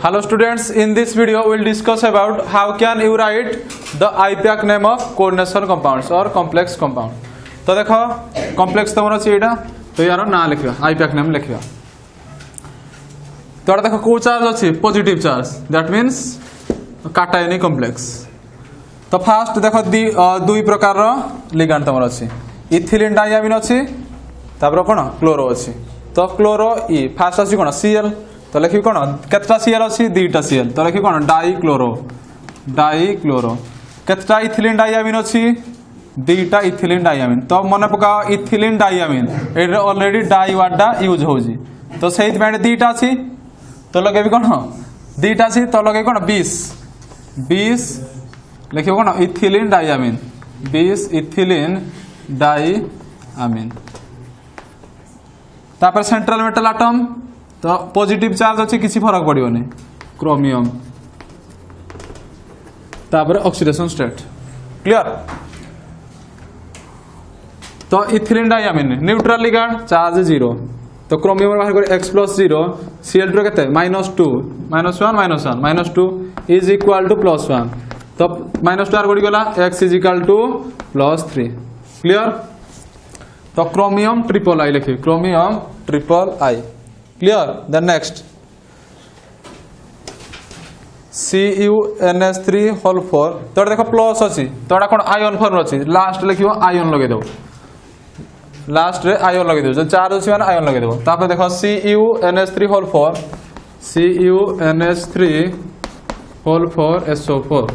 Hello students, in this video we will discuss about how can you write the IUPAC name of coordination compounds or complex compound. तो देखो complex तमरा चीड़ा तो यार ना लिखिया IUPAC name लिखिया. तो देखो को चार्ज अच्छी positive charge that means cationic complex. तो first देखो दुई प्रकार रो ligand तमरा अच्छी इथिलीन डायमिन अच्छी तापर कौन क्लोरो अच्छी. तो क्लोरो ई फास्ट अच्छी कौन Cl तो लिखी कौन केतटा Cl अच्छी दुईटा Cl तो लिखी कौन डाइक्लोरो केतटा इथिलीन डायमिन अच्छी दुईटा इथिलीन डायमिन. तो मन पका इथिलीन डायमिन ए ऑलरेडी डाई वार्डा यूज होजी तो सेही में दुईटा अच्छी तो लगे कौन दुईटा अच्छी तो लगे कौन 20 लिखी कौन इथिलीन डायमिन 20 इथिलीन डायमिन. तापर सेंट्रल मेटल एटम तो पॉजिटिव चार्ज अच्छी किसी फरक पड़ोनी क्रोमियम तापर ऑक्सीडेशन स्टेट क्लियर. तो ethylene diamine neutral ligand charge 0 तो क्रोमियम बाहर कर x + 0 Cl2 केते -1 -2 इज इक्वल टू +1 तो -2 आर गडी गला x is equal to +3 clear. तो क्रोमियम ट्रिपल आई लिखी chromium triple I clear. Then next CuNH3 whole 4 तो देखो प्लस अच्छी तो कौन आयन फॉर्म अच्छी लास्ट लिखो आयन लगे दो लास्ट रे आयन लगे दो चार्ज अच्छी माने आयन लगे दो. तापर देखो CuNH3 whole 4 CuNH3 whole 4 SO4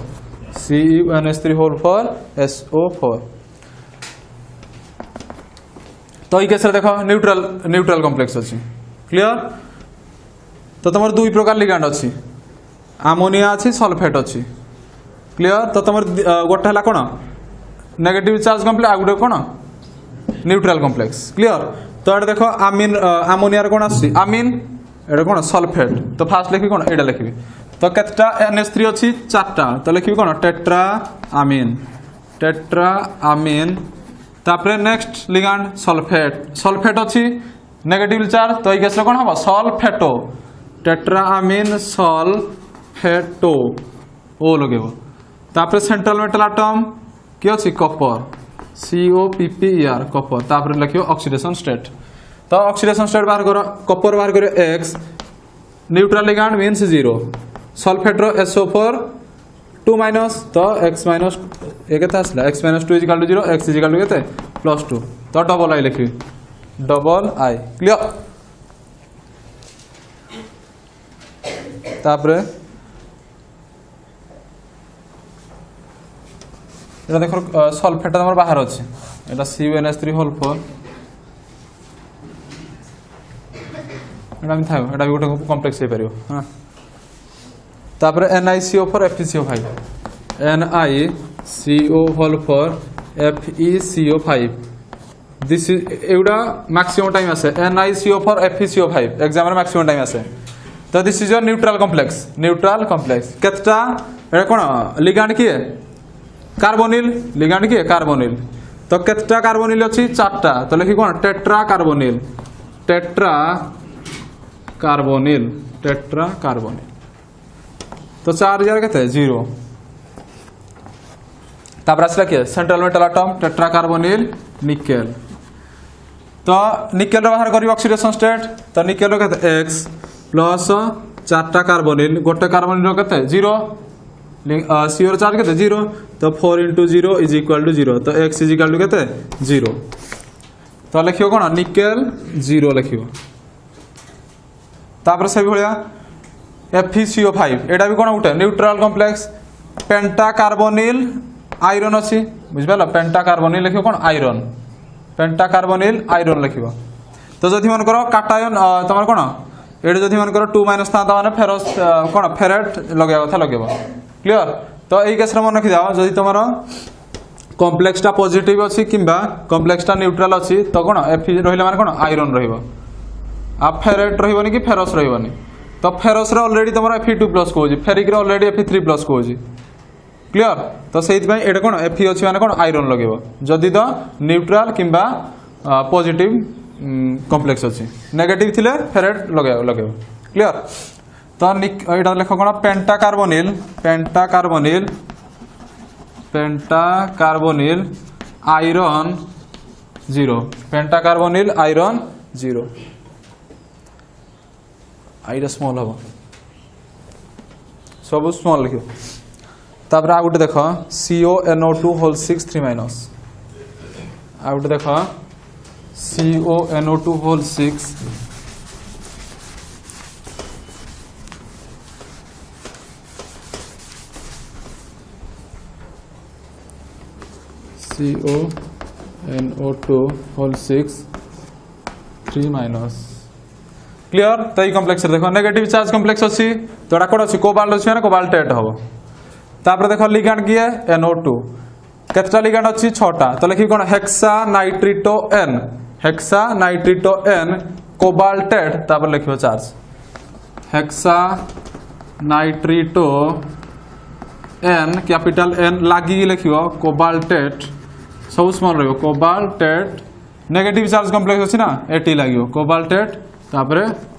CuNH3 whole 4 SO4. तो ये केस देखो न्यूट्रल कॉम्प्लेक्स अच्छी क्लियर. तो तुम दुई प्रकार लिगैंड अच्छी आमोनिया अच्छी सल्फेट अच्छी क्लियर. तो तुम गोटे है कौन नेगेटिव चार्ज कॉम्प्लेक्स आ गोटे कौन न्यूट्रल कॉम्प्लेक्स क्लियर. तो ये देखो आमिन आमोनिया कौन आसी आमिन एटा कौन सल्फेट तो फास्ट लिखी कौन एटा लिखी. तो केतटा NH3 अच्छी 4टा तो लिखी कौन टेट्रा आमिन. तापर नेक्स्ट लिगैंड सल्फेट अच्छी नेगेटिव चार्ज तो ये केस कौन हम सल्फेटो टेट्रा आमिन सल्फेटो ओ लगे. तापर सेंट्रल मेटल एटम कि अच्छी कॉपर COPPER कॉपर. तापर लिखियो ऑक्सीडेशन स्टेट तो ऑक्सीडेशन स्टेट बाहर करो कॉपर बाहर करो X neutral ligand means 0 सल्फेटरो SO4 2 तो x ये केते आसला x - 2 = 0 x = केते +2 तो डबल आई लिखी डबल आई क्लियर. तापर एटा देखो सल्फेट हमर बाहर अछि एटा CuNH3 होल 4 एटा हम थायो एटा भी गोटे कॉम्प्लेक्स हे परियो हां. तापर NiCO4 FeCO5 NiCO whole 4 FeCO5 this एवडा मैक्सिमम टाइम आसे NiCO4 FeCO5 एग्जाम रे मैक्सिमम टाइम आसे. तो this is your neutral complex केतटा एटा कोन लिगैंड की कार्बोनिल लिगैंड की कार्बोनिल तो केतटा कार्बोनिल अछि 4टा तो लिखि कोन टेट्रा कार्बोनिल तो चार्ज यार केते 0. तापर आसला के central metal atom tetra carbonyl nickel तो निकेल रे बाहर करी ऑक्सीडेशन स्टेट तो निकेल रो केते x प्लस 4टा कार्बोनिल गोटे कार्बोनिल रो केते 0 CO रो चार्ज केते 0 तो 4 * 0 = 0 तो x = केते 0 तो लिखियो कोन निकेल 0 लिखियो. तापर से भलिया FeCO5 एटा भी कोन उठे न्यूट्रल कॉम्प्लेक्स पेंटा कार्बोनिल आयरन अच्छी बुझिपाल पेंटा कार्बोनिल लिखियो कोन आयरन पेंटा कार्बोनिल आयरन लिखियो. तो जदि मन करो काटायन तमर कोन एडे जदि मन करो 2 - था माने फेरस कोन फेरेट लगेबा था लगेबा क्लियर. तो एई केस रे मन रखि जाओ जदि तमर कॉम्प्लेक्स टा पॉजिटिव अच्छी किंबा कॉम्प्लेक्स टा न्यूट्रल अच्छी तो कोन Fe रहिला माने कोन आयरन रहिबो आ फेरेट रहिबोनी कि फेरस रहिबोनी. तो फेरस रे ऑलरेडी तमर Fe2+ कोजी फेरिक रे ऑलरेडी Fe3+ कोजी क्लियर. तो सेहि पय एडे कोन Fe अछि माने कोन आयरन लगेबो जदि तो न्यूट्रल किंबा पॉजिटिव कॉम्प्लेक्स अच्छी नेगेटिव थिले फेरेट लगे क्लियर. तो यहाँ लेख कौन पेंटा कार्बोनिल आयरन 0 पेंटा कार्बोनिल आयरन 0 आईटा स्मॉल हम सब स्मॉल लिख तापर आ गोटे देख CONO2 होल 6 3 माइनस आ गोटे देख CONO2 whole 6 CONO2 whole 6 3 minus clear तो ये कम्प्लेक्स देखो नेगेटिव चार्ज कम्प्लेक्स अच्छी तो यहाँ कौन अच्छी कोबाल्ट अच्छी ना कोबाल्टेट हम तापर देख लिगैंड किए NO2 केतटा लिगैंड अच्छी 6टा तो लिखी कौन हेक्सा नाइट्रिटो N कोबाल्टेट तापर लिखियो charge hexa nitrito N capital N लागी लिखियो कोबाल्टेट सब स्मॉल रहियो कोबाल्टेट नेगेटिव चार्ज कम्प्लेक्स अच्छी ना एटी लगे कोबाल्टेट तापर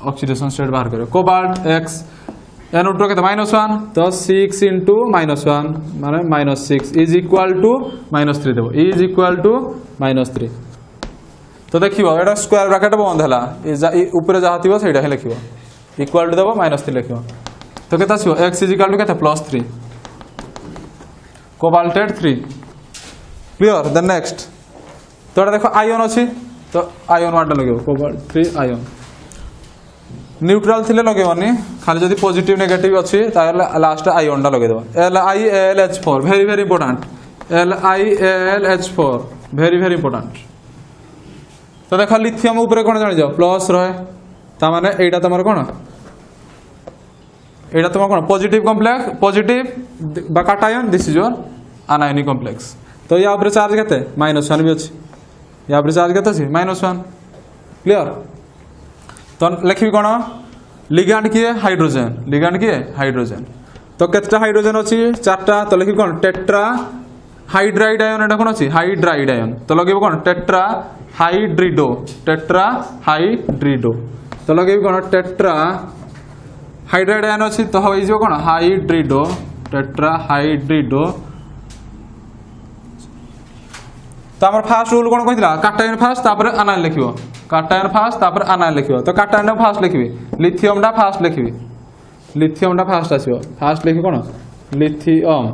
ऑक्सीडेशन स्टेट बाहर करो कोबाल्ट X NO2 के -1 तो 6 into -1 माने -6 इज इक्वल टू -3 देव इज इक्वल टू -3 तो देखियो एटा स्क्वायर ब्रैकेट बंद हला ऊपर जहा थिबो सेटा हे लिखियो इक्वल टू देव -3 लिखियो तो केता आसीबो X इज इक्वल टू केता +3 कोबाल्टेट 3 क्लियर देन नेक्स्ट तो एटा देखो आयन अछि तो आयन वाटा लगेबो कोबाल्ट 3 आयन न्यूट्रल थिले लगेबनी खाली जदी पॉजिटिव नेगेटिव अछि ताले लास्ट आयन टा लगे देबो LiAlH4 very very important LiAlH4 very very important तो देखो लिथियम ऊपर कोन जानि जाओ प्लस रहे ता माने एटा तमर कोन एटा तमर कोन पॉजिटिव कॉम्प्लेक्स पॉजिटिव बा cation this is your anionic complex तो या ऊपर चार्ज केते -1 भी अछि या ऊपर चार्ज केते अछि -1 क्लियर तो लिखी कौन लिगैंड किए हाइड्रोजन तो केतटा हाइड्रोजन अच्छी 4टा तो लिखी कौन टेट्रा हाइड्राइड आयन एटा कौन अच्छी हाइड्राइड आयन तो लगे कौन टेट्रा हाइड्रिडो तो लगे कौन टेट्रा हाइड्राइड आयन अच्छी तो हो कौन हाइड्रिडो टेट्रा हाइड्रिडो तो आम फास्ट रूल कौन कहला काटायन फास्ट तापर आनायन लिखिबो काटायन फास्ट तापर आनायन लिखिबो तो काटायन फास्ट लिखिबी लिथियम टा फास्ट लिखिबी लिथियम टा फास्ट आसीबो फास्ट लिखि कोन लिथियम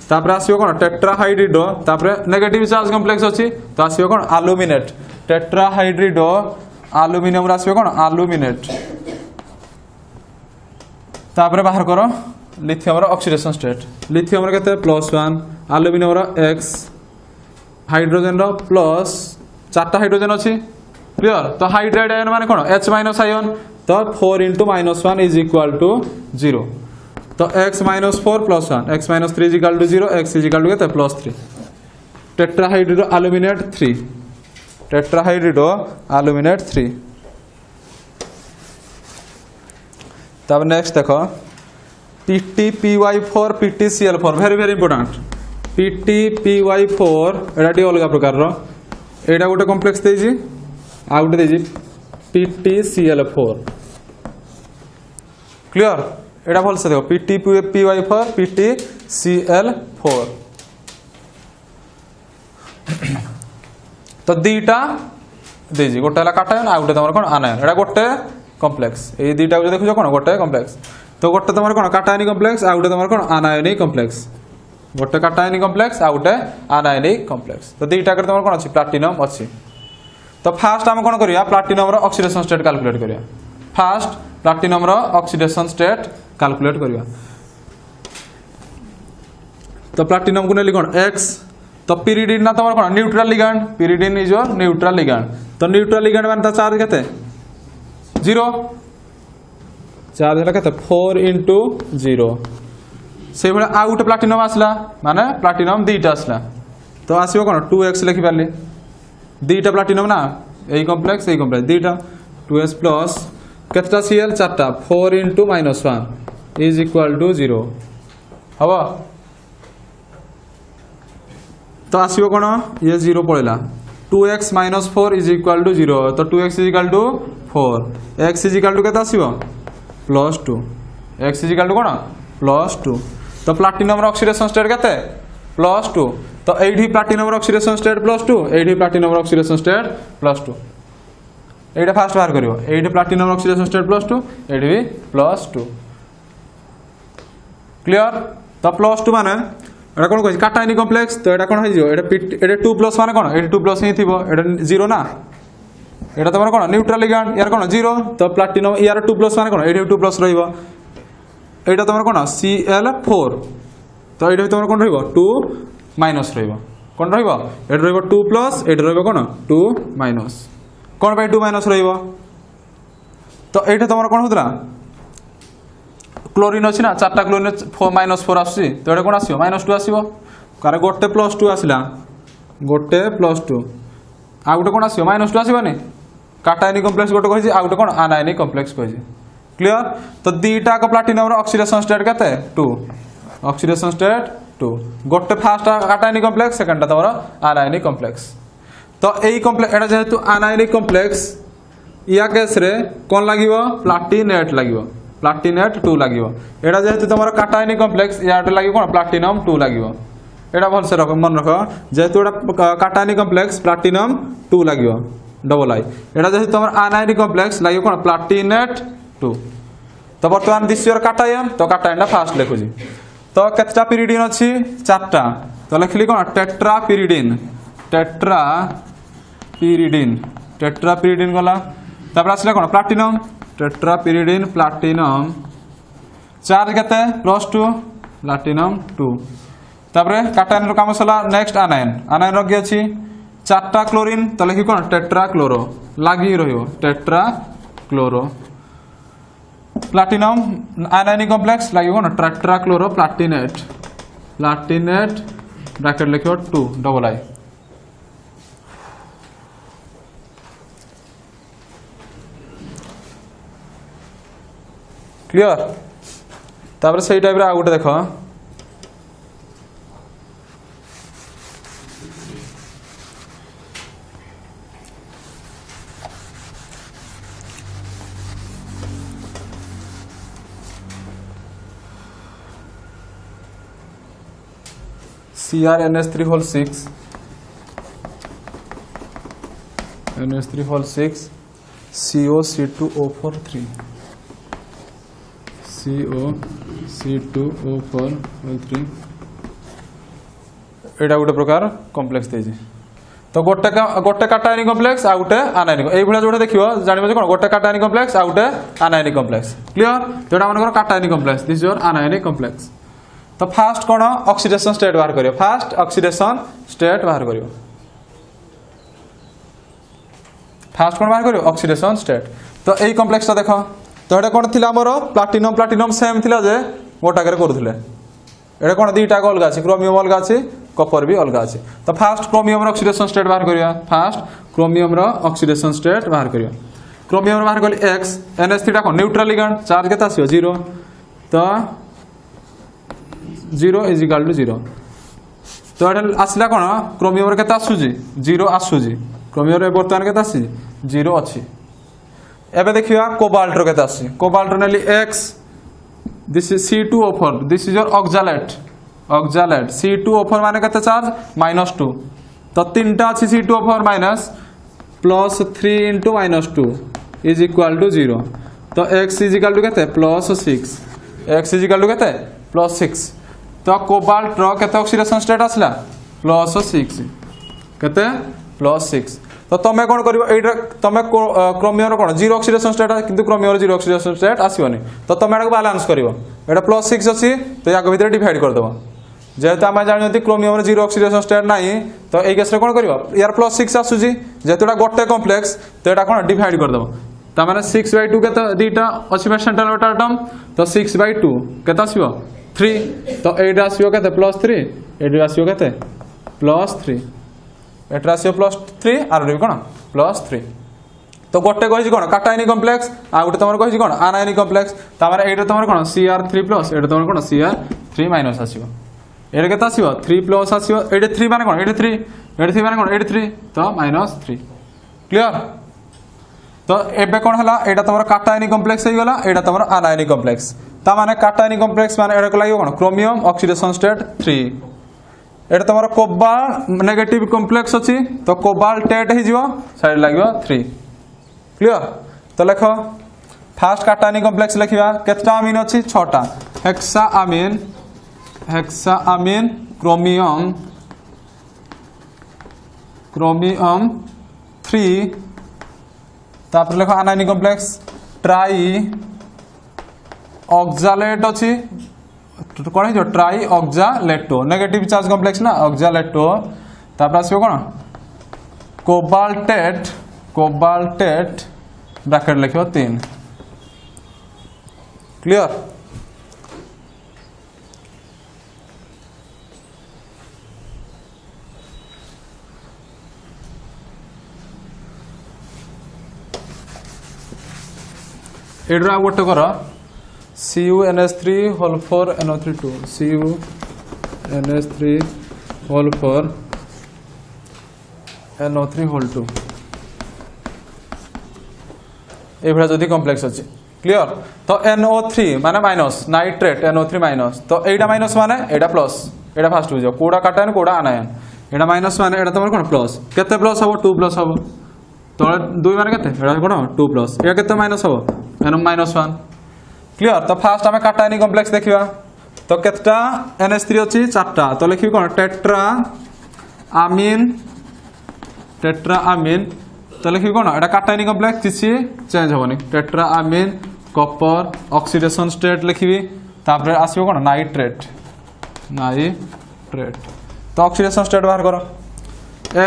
तापर आसीबो कोन टेट्राहाइड्रिडो तापर नेगेटिव चार्ज कॉम्प्लेक्स अछि तो आसीबो कोन एल्यूमिनेट टेट्राहाइड्रिडो एल्यूमिनियम रा आसीबो कोन एल्यूमिनेट तापर बाहर करो लिथियम रा ऑक्सीडेशन स्टेट लिथियम रा केते +1 एल्यूमिनियम रा X हाइड्रोजन रो प्लस 4टा हाइड्रोजन अच्छी क्लियर तो हाइड्राइड आयन माने कोन H- आयन तो 4 into -1 इज इक्वल टू 0 तो X - 4 + 1 X - 3 is equal to 0 X is equal to +3 tetrahydrido aluminate 3 tetrahydrido aluminate 3 तब नेक्स्ट देखो PTPY4 PTCl4 very very important PTPY4 एटा T अलग प्रकार रो एटा गोटे कॉम्प्लेक्स देजी आ गोटे देजी PTCl4 क्लियर एटा भल से देखो PTPY4 PTCl4 तो दीटा देजी गोटे हला काटायन आ गोटे तमर कोन आनायन एटा गोटे कॉम्प्लेक्स ए दीटा जो देखो कोन गोटे कॉम्प्लेक्स तो गोटे तमर कोन काटायनिक कॉम्प्लेक्स आ गोटे तमर कोन आनायनिक कॉम्प्लेक्स गोटे काटायनिक कॉम्प्लेक्स आ गोटे आनायनिक कॉम्प्लेक्स तो दीटा कर तमर कोन अछि प्लैटिनम अछि तो फास्ट हम कोन करिया प्लैटिनम रो ऑक्सीडेशन स्टेट कैलकुलेट करिया फास्ट प्लैटिनम रो ऑक्सीडेशन स्टेट कैलकुलेट करिया तो प्लैटिनम को नेली कोन X तो पिरिडिन ना तमर कोन neutral ligand pyridine is your neutral ligand तो न्यूट्रल लिगैंड माने ता चार्ज केते 0 चार्ज हला केते 4 into 0 से भले आ गोटे प्लैटिनम आसला माने प्लैटिनम दीटा आसला तो आसीबो कोन 2x लिखि पारली दीटा प्लैटिनम ना एई कॉम्प्लेक्स दीटा 2s प्लस केतटा Cl 4टा 4 into -1 इज इक्वल टू 0 हबो तो आसीबो कोन ये 0 पळेला 2x - 4 इज इक्वल टू 0 तो 2x is equal to 4 x is equal to केता आसीबो +2 x इज इक्वल टू कोन +2 तो प्लाटिनम ऑक्सीडेशन स्टेट केते +2 तो एठी प्लाटिनम ऑक्सीडेशन स्टेट +2 एठी प्लाटिनम ऑक्सीडेशन स्टेट +2 एटा फास्ट बाहर करियो एठी प्लाटिनम ऑक्सीडेशन स्टेट +2 एठी भी +2 क्लियर तो +2 माने एटा कोन कहै काटायनिक कॉम्प्लेक्स तो एटा कोन होई जो एटा 2+ माने कोन एटा 2+ ही थिबो एटा 0 ना एटा तमर कोन न्यूट्रल लिगैंड यार कोन 0 तो प्लाटिनम यार 2+ माने कोन एटा 2+ रहइबो एटा तमर कोन Cl4 तो एटा तमर कोन रहइबो 2- रहइबो कोन रहइबो एटा रहइबो 2+ एटा रहइबो कोन 2- कोन बाय 2- रहइबो तो एटा तमर कोन होतला क्लोरीन अछि ना चारटा क्लोरीन -4 आसी तो एटा कोन आसीबो -2 आसीबो कार गोटे +2 आसिला गोटे +2 आ गोटे कोन आसीबो -2 आसीबोनी काटायनिक कॉम्प्लेक्स गोटे कहिछि आ गोटे कोन आनायनिक कॉम्प्लेक्स कहिछि क्लियर तो दीटा को प्लाटिनम रो ऑक्सीडेशन स्टेट केते 2 ऑक्सीडेशन स्टेट 2 गोटे फर्स्ट काटायनिक कॉम्प्लेक्स सेकंड तमर आनायनिक कॉम्प्लेक्स तो एई कॉम्प्लेक्स एटा जेहेतु आनायनिक कॉम्प्लेक्स या केस रे कोन लागिवो प्लाटिनेट लागिवो प्लाटिनेट 2 लागिवो एटा जेहेतु तमर काटायनिक कॉम्प्लेक्स याटे लागिवो कोन प्लाटिनम 2 लागिवो एटा भल से रख मन रख जेहेतु एटा काटायनिक कॉम्प्लेक्स प्लाटिनम 2 लागिवो डबल आई एटा जेहेतु तमर आनायनिक कॉम्प्लेक्स लागिवो कोन प्लाटिनेट 2 तो बर्तमान दिस योर काटायन तो काटायनटा फास्ट लिखुजी तो केतटा पिरिडिन अछि चारटा तो लिखली कोन टेट्रापिरिडिन गला तापर आसले कोन प्लाटिनम टेट्रापिरिडिन प्लाटिनम चार्ज केते +2 प्लाटिनम 2 तापर काटायन रो काम सला नेक्स्ट आनायन रो के अछि चारटा क्लोरीन तो लिखी कोन टेट्राक्लोरो लागी रहियो टेट्राक्लोरो प्लाटिनम आनायनिक कॉम्प्लेक्स लागी कोन टेट्राक्लोरो प्लाटिनेट ब्रैकेट लिखियो 2 डबल आई क्लियर तापर सही टाइप रे आ गोटे देखो CrNH3 whole 6 NH3 whole 6 COC2O4 3 COC2O4 3 एटा गोटे प्रकार कॉम्प्लेक्स देछि तो गोटे काटायनिक कॉम्प्लेक्स आ गोटे आनायनिक एई भला जोटा देखियो जानिबो जे कोन गोटे काटायनिक कॉम्प्लेक्स आ गोटे आनायनिक कॉम्प्लेक्स क्लियर तो एटा मानकर काटायनिक कॉम्प्लेक्स दिस योर आनायनिक कॉम्प्लेक्स तो फास्ट कोन ऑक्सीडेशन स्टेट बाहर करियो फास्ट ऑक्सीडेशन स्टेट बाहर करियो फास्ट कोन बाहर करियो ऑक्सीडेशन स्टेट तो एई कॉम्प्लेक्स ता देखो तो एटा कोन थिला हमरो प्लाटिनम सेम थिला जे गोटा करे करूथले एटा कोन दीटा अलग अछि क्रोमियम अलग अछि कॉपर भी अलग अछि तो फास्ट क्रोमियम रो ऑक्सीडेशन स्टेट बाहर करियो फास्ट क्रोमियम रो ऑक्सीडेशन स्टेट बाहर करियो क्रोमियम रो बाहर कली x NH3 कोन न्यूट्रल लिगैंड चार्ज केता आसियो 0 तो 0 इज इक्वल टू 0 तो एटा आसला कोन क्रोमियम रो केता आसुजी 0 आसुजी क्रोमियम रो वर्तमान केता आसी 0 अछि एबे देखिया कोबाल्ट रो केता आसी कोबाल्ट नेली x this is C2O4 this is your oxalate C2O4 माने केते चार्ज -2 तो तीनटा अछि C2O4 minus +3 into -2 is equal to 0 तो x इज इक्वल टू केते +6 x इज इक्वल टू केते +6 तो कोबाल्ट रो केते ऑक्सीडेशन स्टेट आसला +6 केते +6 तो तमे कोन करिवो एटा तमे क्रोमियम रो कोन 0 ऑक्सीडेशन स्टेट किंतु क्रोमियम रो 0 ऑक्सीडेशन स्टेट आसीबोनी तो तमे एटा बैलेंस करिवो एटा +6 अछि तो याको भीतर डिवाइड कर देबो जेहेतु आम जानते क्रोमियम 0 ऑक्सीडेशन स्टेट नहीं तो ये केस कौन कर यार +6 आसूसी जेहेतु गोटे कॉम्प्लेक्स तो यहाँ कौन डिवाइड करदेव तार 6/2 के दीटा अच्छे सेंट्रल मेटल एटम तो 6/2 के 3 तो ये आसो के +3 ये आसो के +3 एटा आसो +3 आर कौन +3 तो गोटे कही कौन काटायनिक कॉम्प्लेक्स आ गोटे तुम कही कौन आनायनिक कॉम्प्लेक्स तार ये तुम कौन Cr3+ ये तुम कौन Cr3- आसो एटा केते आसीबो 3+ आसीबो एटा 3 माने कोन एटा 3 माने कोन एटा 3 तो -3 क्लियर तो एबे कौन हला एटा तमर काटायनिक कॉम्प्लेक्स हे गला एटा तमर आनायनिक कॉम्प्लेक्स ता माने काटायनिक कॉम्प्लेक्स माने एटा को लागियो कोन क्रोमियम ऑक्सीडेशन स्टेट 3 एटा तमर कोबाल्ट नेगेटिव कॉम्प्लेक्स अछि तो कोबाल्टेट हे जिवो साइड लागियो 3 क्लियर तो लेखो फास्ट काटायनिक कॉम्प्लेक्स लिखिबा केतटा अमीन अछि 6टा हेक्साअमीन क्रोमियम 3 तापर लेखो आनायनिक कॉम्प्लेक्स ट्राई ऑक्सालेट अछि कोन हे जो ट्राई ऑक्सालेटो नेगेटिव चार्ज कॉम्प्लेक्स ना ऑक्सालेटो तापर आसीबो कोन कोबाल्टेट ब्रैकेट लिखियो 3 क्लियर एड्रा गोटे कर CuNH3 whole 4 NO3 2 CuNH3 whole 4 NO3 whole 2 ए भरा जदी कॉम्प्लेक्स अछि क्लियर तो NO3 माने माइनस नाइट्रेट NO3 माइनस तो एटा माइनस माने एटा प्लस एटा फास्ट हो जाओ कोडा काटायन कोडा आनायन एटा माइनस माने एटा तमर कोन प्लस केते प्लस हबो 2 प्लस हबो तो 2 माने केते एटा कोन 2 प्लस एटा केते माइनस हबो एन माइनस 1 क्लियर तो फास्ट आम काटायनिक कॉम्प्लेक्स देखा तो केतटा NH3 अच्छी 4टा तो लिखी कौन टेट्रा आमीन तो लिखी कौन एटा काटायनिक कॉम्प्लेक्स किसी चेंज होनी टेट्रा आमीन कॉपर ऑक्सीडेशन स्टेट लिखी तापर आसो कौन नाइट्रेट तो ऑक्सीडेशन स्टेट बाहर करो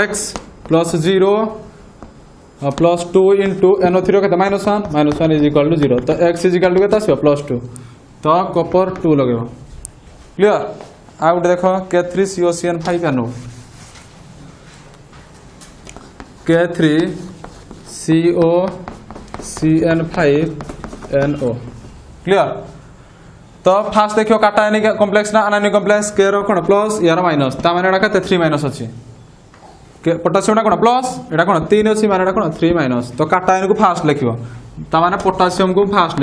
x + 0 प्लस 2 इंटू NO3 के -1 इज इक्वल टू 0 तो x इज इक्वल टू के +2 तो कॉपर 2 लगेबो क्लियर आ उठ देखो K3COCN5NO K3COCN5NO क्लियर तो फास्ट देखियो काटायनिक कॉम्प्लेक्स ना आनायनिक कॉम्प्लेक्स के रो कोन प्लस यार माइनस ता माने एटा कते 3 माइनस अछि पोटासियम कोन प्लस एटा कोन 3 अछि माने एटा कोन 3 माइनस तो काटायन को फास्ट लिखिबो ता माने पोटासियम को फास्ट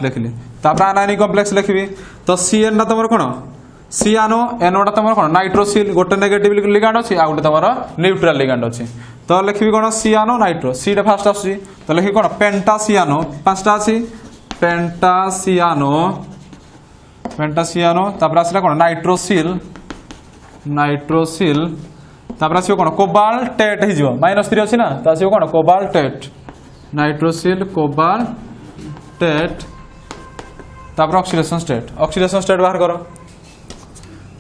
लिखले तापर आनायनिक कॉम्प्लेक्स लिखबी तो Cn ता तमर कोन सियानो NO ता तमर कोन नाइट्रोसिल गोटे नेगेटिव लिगांड अछि आ गोटे तमर न्यूट्रल लिगांड अछि तो लिखबी कोन सियानो नाइट्रो सी रे फास्ट आछि तो लिखि कोन पेंटासियानो पांचटा अछि पेंटासियानो तापर आसला कोन नाइट्रोसिल तापर आसीबो कोन कोबाल्टेट हे जिवो -3 अछि ना त आसीबो कोन कोबाल्टेट नाइट्रोसिल कोबाल्टेट तापर ऑक्सीडेशन स्टेट बाहर करो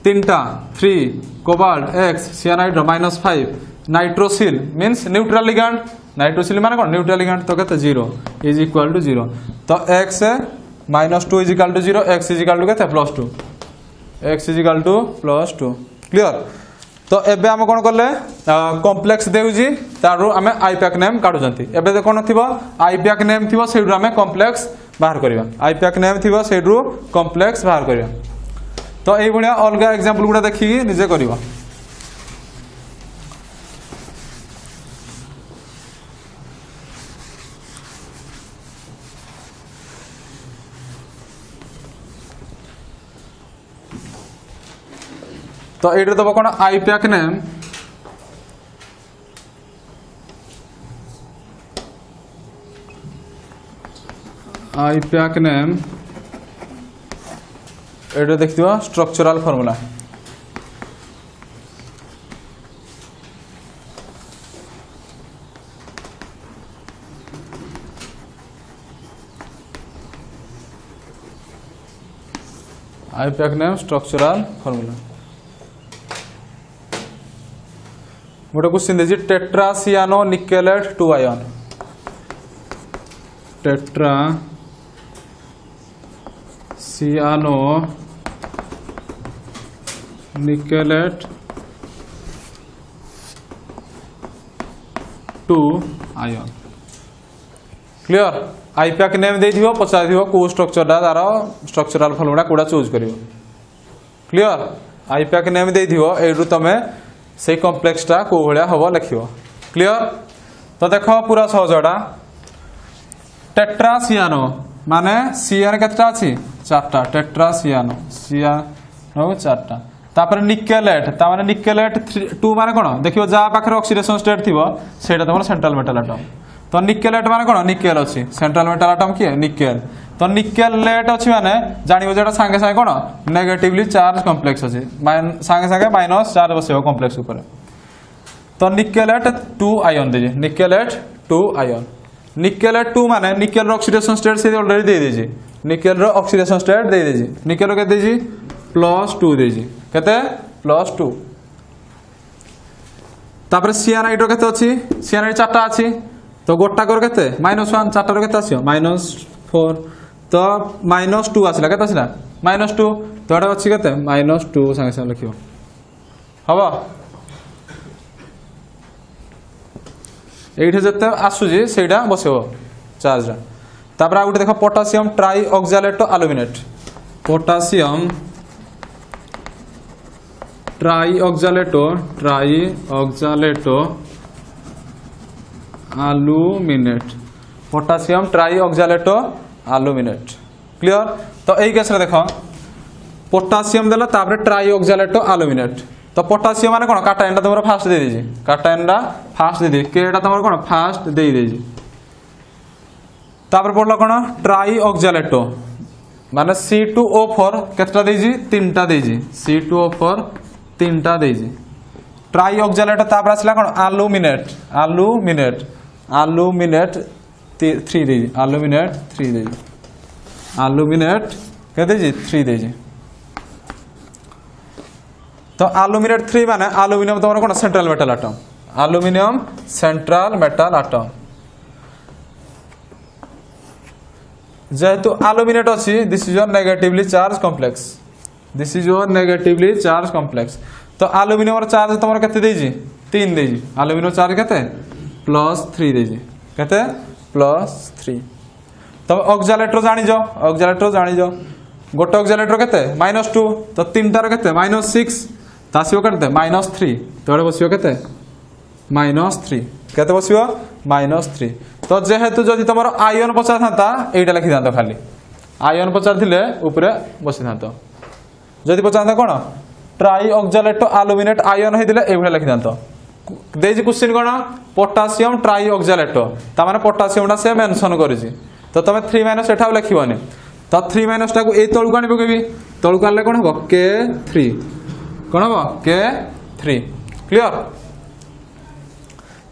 3टा 3 cobalt x cyanide -5 nitrosyl means neutral ligand nitrosyl माने कोन न्यूट्रल लिगांड तो केते 0 इज इक्वल टू 0 तो x -2 is equal to 0 x is equal to केते +2 x is equal to +2 clear तो एबे हम कोन करले कॉम्प्लेक्स देउजी तारु हमें आईपैक नेम काढुजंती एबे कोन थिबो आईपैक नेम थिबो सेडु हमें कॉम्प्लेक्स बाहर करिवा आईपैक नेम थिबो सेडु कॉम्प्लेक्स बाहर करिवा तो एई बढिया अलगा एग्जांपल गुडा देखि निजे करिवा तो ये दब कौन आईपैक नेम ये देखिए structural formula IUPAC name structural formula गोटे क्वेश्चन देछि tetracyano nickelate 2 ion tetracyano nickelate 2 ion clear IUPAC name दे दियो पचा दियो को स्ट्रक्चर दा तार स्ट्रक्चरल फॉर्मूला कोडा चूज करियो क्लियर आईपैक नेम दे दियो एरु तमे से कॉम्प्लेक्स टा को भलिया हबो लिखियो क्लियर तो देख पूरा सहजटा टेट्रा सियानो माने सियान केतटा अछि चारटा टेट्रा सियानो सियानो चारटा तापर निकेलेट ता माने निकेलेट 2 माने कोन देखियो जा पाखरे ऑक्सीडेशन स्टेट थिबो सेटा तमर सेंट्रल मेटल एटम तो निकेलेट माने कोन निकेल अछि सेंट्रल मेटल एटम की निकेल तो निकेलेट अछि माने जानिबो जेटा संगे संगे कोन नेगेटिवली चार्ज कॉम्प्लेक्स अछि संगे संगे माइनस चार्ज बसियो कॉम्प्लेक्स ऊपर तो निकेलेट 2 आयन देजे निकेलेट 2 आयन निकेलेट 2 माने निकेल रो ऑक्सीडेशन स्टेट से ऑलरेडी दे देजे निकेल रो ऑक्सीडेशन स्टेट दे देजे निकेल रो के देजी +2 देजी केते +2 तापर सियानाइड रो केते अछि सियानाइड चारटा अछि तो गोटा कर केते -1 चारटा रो केते आसियो -4 तो -2 आसिला केते आसिला -2 तो एटा अछि केते -2 संगे संगे लिखियो हबो एइठे जते आसुजी सेटा बसियो चार्ज तापर आ गुटे देखो potassium trioxalate aluminate potassium trioxalato aluminate potassium trioxalato aluminate clear तो एई केस रे देखो पोटासियम देला तापर ट्राई ऑक्सालेटो एल्यूमिनेट तो पोटासियम माने कोन काटायनटा तमरा फास्ट दे देजी काटायनटा फास्ट दे दे केटा तमरा कोन फास्ट दे देजी तापर पडला कोन ट्राई ऑक्सालेटो माने C2O4 केतटा देजी तीनटा देजी C2O4 तीनटा देजी ट्राई ऑक्सालेटो तापर आसला कोन एल्यूमिनेट 3 देजी एल्यूमिनेट 3 देजी एल्यूमिनेट के देजी 3 देजी तो एल्यूमिनेट 3 माने एल्यूमिनियम तमरा कोन central metal atom aluminium central metal atom जेहेतु एल्यूमिनेट अछि this is your negatively charge complex this is your negatively charge complex तो एल्यूमिनियम रो चार्ज तमरा केते देजी 3 देजी एल्यूमिनियम चार्ज केते +3 देजी केते +3 तो ऑक्सालेट रो जानि जो गोटे ऑक्सालेट रो केते -2 तो तीनटा रो केते -6 तासियो करते -3 तो एडे बसियो केते -3 केते बसियो -3 तो जेहेतु जदि तमरो आयन पचार थांता एटा लिखि दांतो खाली आयन पचार थिले ऊपरे बसि थांतो जदि पचार था कोन ट्राई ऑक्सालेट एल्यूमिनेट आयन हे दिले एभले लिखि दांतो देजी क्वेश्चन कोन पोटासियम ट्राई ऑक्सालेट ता माने पोटासियमटा से मेंशन करिसि तो तमे 3 एठा लिखिबोनी तो 3 टाकू ए तळु कानी पकेबी तळु काले कोन हबो K3 कोन हबो K3 क्लियर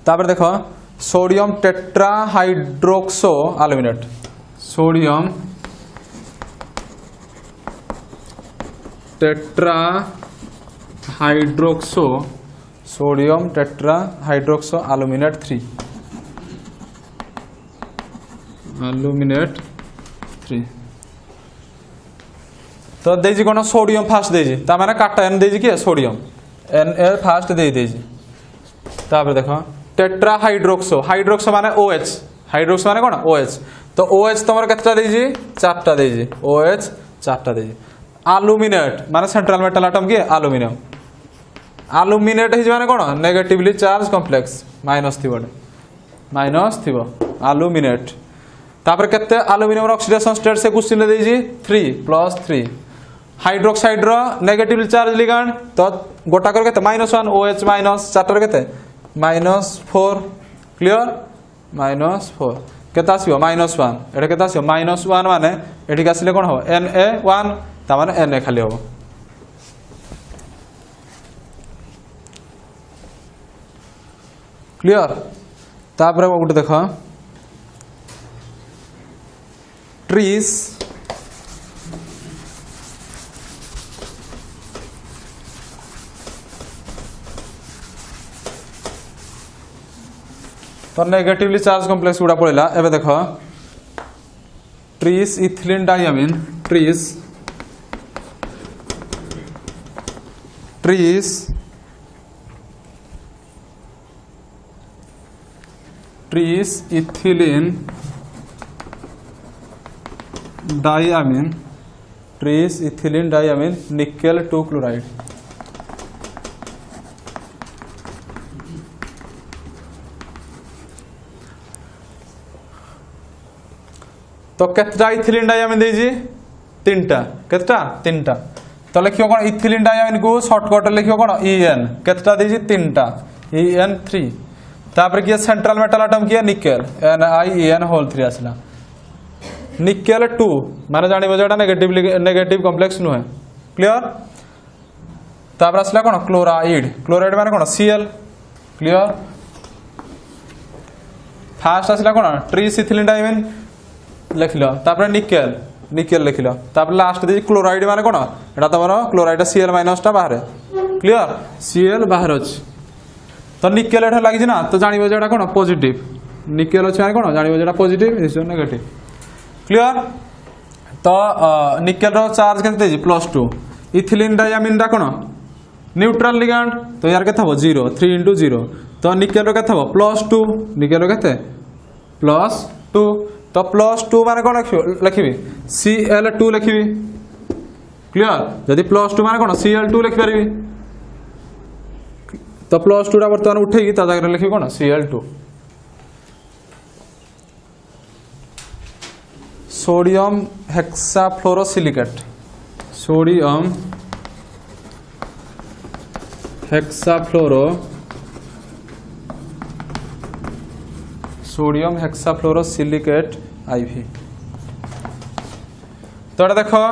तापर देखो sodium tetrahydroxo aluminate sodium tetrahydroxo aluminate 3 aluminate 3 तो देजी कोन सोडियम फास्ट देजी ता माने काटायन देजी के सोडियम Na फास्ट देजी तापर देखो टेट्राहाइड्रोक्सो हाइड्रोक्सो माने OH हाइड्रोक्सो माने कोन OH तो OH तमर केतटा देजी चारटा देजी OH चारटा देजी एल्यूमिनेट माने सेंट्रल मेटल एटम के एल्यूमिनियम एल्यूमिनेट हे माने कोन नेगेटिवली चार्ज कॉम्प्लेक्स माइनस थिबो एल्यूमिनेट तापर केते एल्यूमिनियम रो ऑक्सीडेशन स्टेट से क्वेश्चन देजी 3 हाइड्रोक्साइड रो नेगेटिवली चार्ज लिगैंड तो गोटा कर केते -1 OH माइनस चारटा केते -4 क्लियर -4 केता आसीबो -1 एटा केता आसीबो -1 माने एठी आसीले कोन हो Na1 ता माने Na खाली हो क्लियर तापर गोटे देखो ट्रीज तो नेगेटिवली चार्ज कॉम्प्लेक्स गुड़ा पड़ेगा एबे देखो trees ethylene diamine trees ethylene diamine nickel 2 chloride तो केतटा इथिलीन डायमिन देजी 3टा केतटा 3टा तो लिखियो कोन इथिलीन डायमिन को शॉर्टकट लिखियो कोन EN केतटा देजी 3टा EN 3 तापर किया सेंट्रल मेटल एटम किया निकेल NiEN होल 3 आसला निकेल 2 माने जानिबो जेटा नेगेटिव कॉम्प्लेक्स नुहे क्लियर तापर आसला कोन क्लोराइड माने कोन Cl क्लियर फास्ट आसला कोन ट्रिस इथिलीन डायमिन लिखलो तापर निकेल लिखलो तापर लास्ट दे क्लोराइड माने कोन एटा तमरो क्लोराइड Cl माइनस टा बाहर क्लियर Cl बाहर अछि तो निकेल एठा लागि ना तो जानिबो जेटा कोन पॉजिटिव निकेल अछि माने कोन जानिबो जेटा पॉजिटिव इज नेगेटिव क्लियर तो निकेल रो चार्ज केते देजी +2 इथिलीन डायमिन दा कोन न्यूट्रल लिगैंड तो यार केते हो 0 3 * 0 तो निकेल रो केते हो +2 निकेल रो केते +2 तो +2 माने कोन लिखिबी Cl2 लिखिबी क्लियर जदि +2 माने कोन Cl2 लिखि परबी तो +2 टा वर्तमान उठेगी ता जगह लिखिबी कोन Cl2 सोडियम हेक्साफ्लोरोसिलिकेट सोडियम हेक्साफ्लोरोसिलिकेट IV तो एटा देखो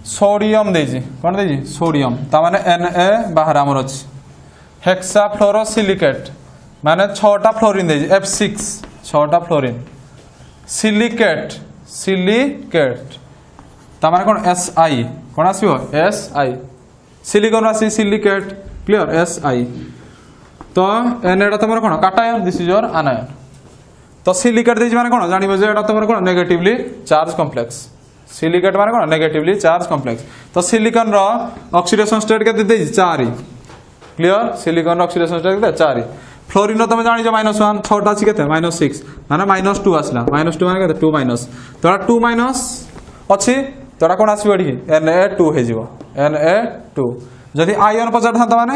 सोडियम देजी कोन देजी सोडियम ता माने Na बाहर हमर अछि हेक्साफ्लोरोसिलिकेट माने 6टा फ्लोरीन देजी F6 6टा फ्लोरीन सिलिकेट ता माने कोन Si कोन आसीबो Si सिलिकॉन आसी सिलिकेट क्लियर Si तो Na एटा तमर कोन काटायन दिस इज योर आनायन तो सिलिकेट देजी माने कोन जानिबो जे एटा तमर कोन नेगेटिवली चार्ज कॉम्प्लेक्स सिलिकेट माने कोन नेगेटिवली चार्ज कॉम्प्लेक्स तो सिलिकॉन रो ऑक्सीडेशन स्टेट के देजी 4 क्लियर सिलिकॉन ऑक्सीडेशन स्टेट के 4 फ्लोरीन रो तमे जानि जो -1 6टा अछि केते -6 माने -2 आसला -2 माने केते 2- तोरा 2- अछि तोरा कोन आसी बडी Na2 हे जिवो Na2 जदि आयन पचार था माने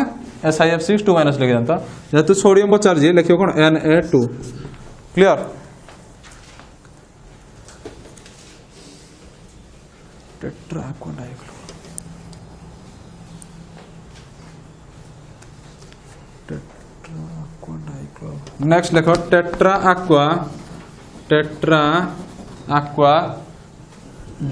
SiF6 2- लिखि दंता जेतु सोडियम पचार जे लिखियो कोन Na2 clear tetra aqua dichloro next लिखो tetra aqua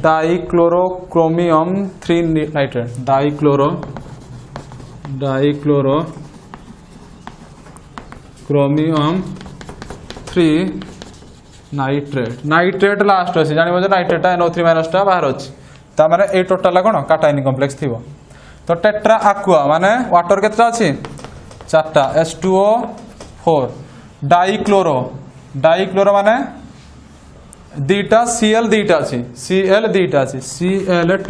dichlorochromium 3 nitrate dichlorochromium 3 nitrate last अछि जानिबो जे नाइट्रेट NO3- टा बाहर अछि ता माने ए टोटल कोन काटायन कॉम्प्लेक्स थिबो तो टेट्रा एक्वा माने वाटर केतरा अछि 4टा H2O4 डाइक्लोरो माने दीटा Cl दीटा अछि Cl2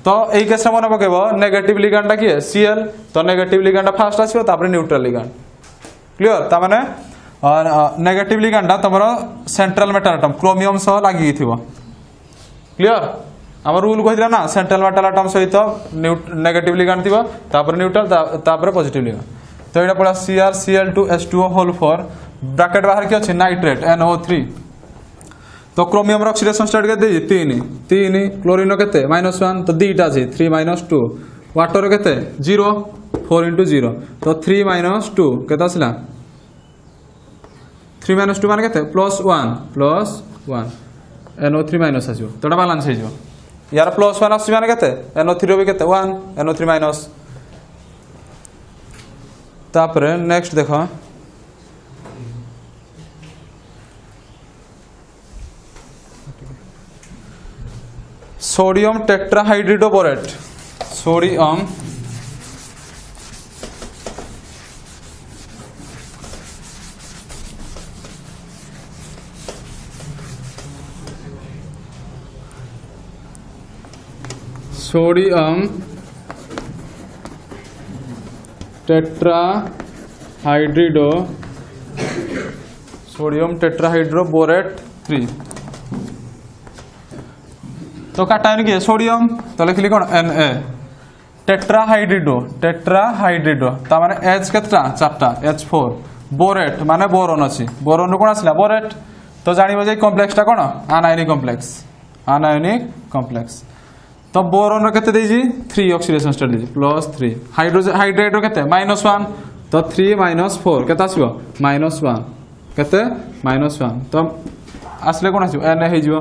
तो एई केस मन पकेबो नेगेटिव लिगैंड की Cl तो नेगेटिव लिगैंड फास्ट आसीबो तापर न्यूट्रल लिगैंड क्लियर ता माने नेगेटिव लिगैंड तमरो सेंट्रल मेटल एटम क्रोमियम सह लागि थिबो क्लियर हमर रूल कहिला ना सेंट्रल मेटल एटम सहित नेगेटिव लिगैंड थिबो तापर न्यूट्रल तापर पॉजिटिव लिगैंड तो एटा पड़ा CrCl2H2O होल 4 ब्रैकेट बाहर के अछि नाइट्रेट NO3 तो क्रोमियम रो ऑक्सीडेशन स्टेट के देजी 3 क्लोरीन केते -1 तो दीटा अछि 3 - 2 वाटर केते 0 4 * 0 तो 3 - 2 केते आसला 3 - 2 माने केते +1 NO3- आसीबो तोटा बैलेंस हे जो यार +1 आसी माने केते NO3 रो भी केते 1 NO3- तापर नेक्स्ट देखो सोडियम टेट्राहाइड्रिडोबोरेट सोडियम टेट्राहाइड्रोबोरेट 3 तो काटायन के सोडियम तो लिखली कोन Na टेट्राहाइड्रिडो ता माने H केतटा 4टा H4 बोरेट माने बोरोन अछि बोरोन कोन आसला बोरेट तो जानिबो जे कॉम्प्लेक्स टा कोन आनायनिक कॉम्प्लेक्स आनायोनिक कॉम्प्लेक्स तो बोरॉन केते देजी 3 ऑक्सीडेशन स्टेट देजी +3 हाइड्रोजन हाइड्राइड केते -1 तो 3 - 4 केते आसीबो -1 केते -1 तो आसले कोन आसीबो Na हे जिवो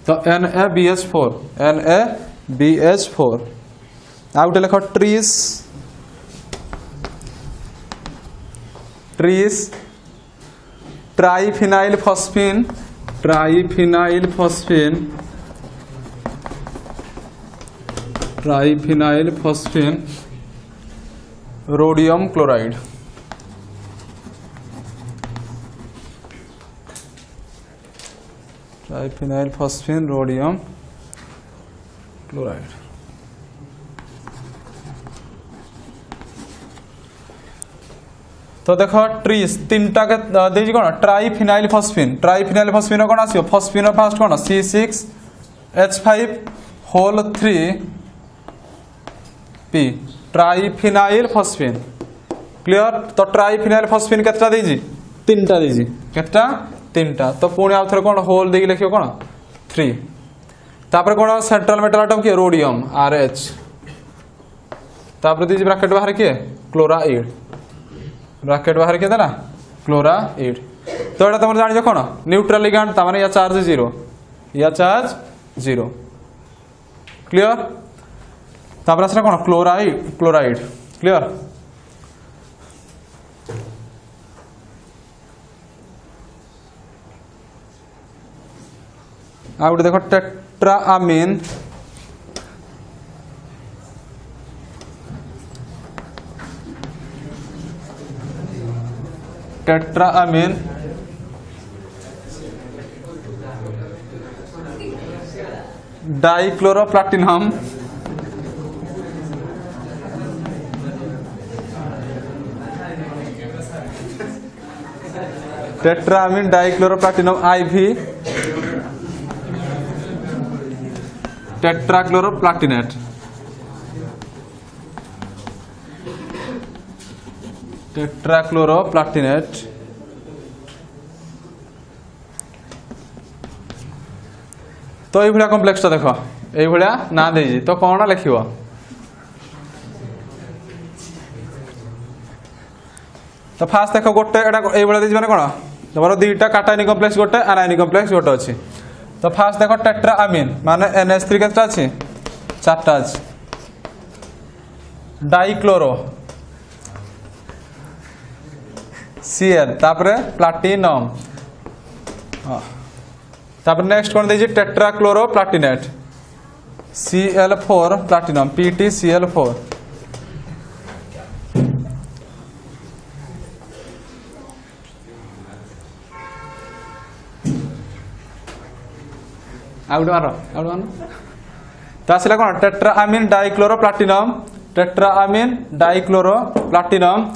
तो NaBH4 NaBH4 आउट लेख trees triphenyl phosphine rhodium chloride triphenyl phosphine rhodium chloride तो देख ट्रीज 3टा देजी कौन ट्राइफिनाइल फॉस्फीन कौन आसो फॉस्फीन फास्ट कौन C6H5 ट्राइफिनाइल फॉस्फीन क्लियर तो ट्राइफिनाइल फॉस्फीन केतटा देजी 3टा देजी केतटा 3टा तो पुणी आउ थरे कौन होल देगी लिखियो कौन 3 तापर कौन सेंट्रल मेटल आटम किए रोडियम RH तापर देजी ब्रैकेट बाहर किए क्लोराइड ब्रैकेट बाहर किए देना क्लोराइड तो एटा तुम जान कौन न्यूट्रल लिगैंड ता माने या चार्ज 0 क्लियर तापर आसला कौन क्लोराइड क्लियर आ गोटे देख टेट्राअमीन डाइक्लोरोप्लाटिनम टेट्राअमीन डाइक्लोरोप्लाटिनम IV टेट्राक्लोरोप्लाटिनेट तो ये कॉम्प्लेक्स देख ये ना दे तो कौन लिख तो फास्ट देख गोटे ये मैंने कौन तुम 2टा काटायनिक कॉम्प्लेक्स गोटे आनायनिक कॉम्प्लेक्स गोटे अच्छी तो फास्ट देख टेट्राअमीन माने NH3 केतटा अच्छी 4टा अच्छी डाइक्लोरो Cl तापरे प्लाटिनम तापर नेक्स्ट कौन दीजिए टेट्राक्लोरोप्लाटिनेट Cl4 प्लाटिनम PtCl4 आउट मारो तो आसला कौन टेट्राअमीन डाइक्लोरोप्लाटिनम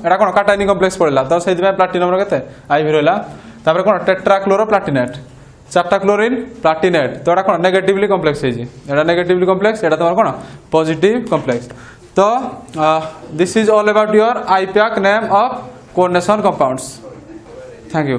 एटा कौन काटायनिक कॉम्प्लेक्स पड़ला तो से प्लाटिनम केते IV रहा तापर कौन टेट्राक्लोरोप्लाटिनेट 4टा क्लोरीन प्लाटिनेट तो एटा कौन नेगेटिवली कॉम्प्लेक्स है एटा नेगेटिवली कॉम्प्लेक्स एटा तुम्हारा कौन पॉजिटिव कॉम्प्लेक्स तो this is all about your IPAC name of coordination compounds thank you.